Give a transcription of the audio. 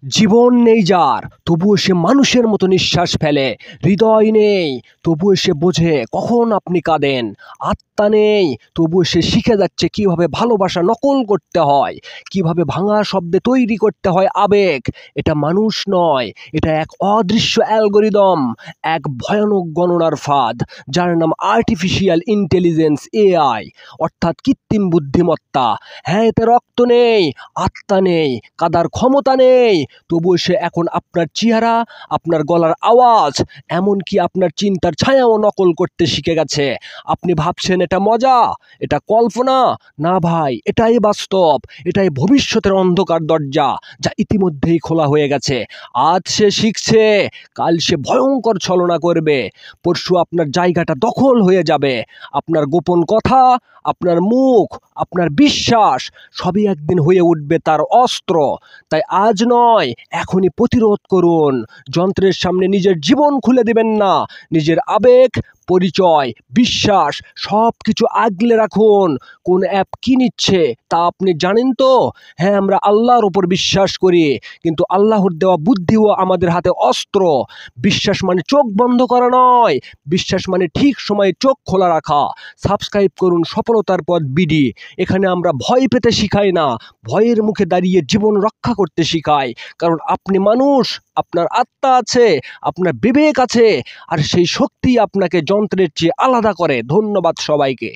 জীবন নেই যার, তবুও সে মানুষের মতো নিঃশ্বাস ফেলে। হৃদয় নেই, তবুও সে বোঝে কখন আপনি কাঁদেন। আত্মা নেই, তবুও সে শিখে যাচ্ছে কিভাবে ভালোবাসা নকল করতে হয়, কিভাবে ভাঙা শব্দে তৈরি করতে হয় আবেগ। এটা মানুষ নয়, এটা এক অদৃশ্য অ্যালগরিদম, এক ভয়ানক গণনার ফাঁদ, যার নাম আর্টিফিশিয়াল ইন্টেলিজেন্স, এআই, অর্থাৎ কৃত্রিম বুদ্ধিমত্তা। হ্যাঁ, এতে রক্ত নেই, আত্মা নেই, কাদার ক্ষমতা নেই, তবুও সে এখন আপনার চেহারা, আপনার গলার আওয়াজ, এমনকি আপনার চিন্তার ছায়াও নকল করতে শিখে গেছে। আপনি ভাবছেন এটা মজা, এটা কল্পনা। না ভাই, এটাই বাস্তব, এটাই ভবিষ্যতের অন্ধকার দরজা, যা ইতিমধ্যেই খোলা হয়ে গেছে। আজ সে শিখছে, কাল সে ভয়ঙ্কর ছলনা করবে, পরশু আপনার জায়গাটা দখল হয়ে যাবে। আপনার গোপন কথা, আপনার মুখ, আপনার বিশ্বাস, সবই একদিন হয়ে উঠবে তার অস্ত্র। তাই আজ নয়, এখনই প্রতিরোধ করুন। যন্ত্রের সামনে নিজের জীবন খুলে দিবেন না। নিজের আবেগ, পরিচয়, বিশ্বাস সব কিছু আগলে রাখুন। কোন অ্যাপ কি নিচ্ছে তা আপনি জানেন তো? হ্যাঁ, আমরা আল্লাহর ওপর বিশ্বাস করি, কিন্তু আল্লাহর দেওয়া বুদ্ধিও আমাদের হাতে অস্ত্র। বিশ্বাস মানে চোখ বন্ধ করা নয়, বিশ্বাস মানে ঠিক সময়ে চোখ খোলা রাখা। সাবস্ক্রাইব করুন সফলতার পথ বিডি। এখানে আমরা ভয় পেতে শিখাই না, ভয়ের মুখে দাঁড়িয়ে জীবন রক্ষা করতে শিখাই। কারণ আপনি মানুষ, আপনার আত্মা আছে, আপনার বিবেক আছে, আর সেই শক্তি আপনাকে যন্ত্রের চেয়ে আলাদা করে। ধন্যবাদ সবাইকে।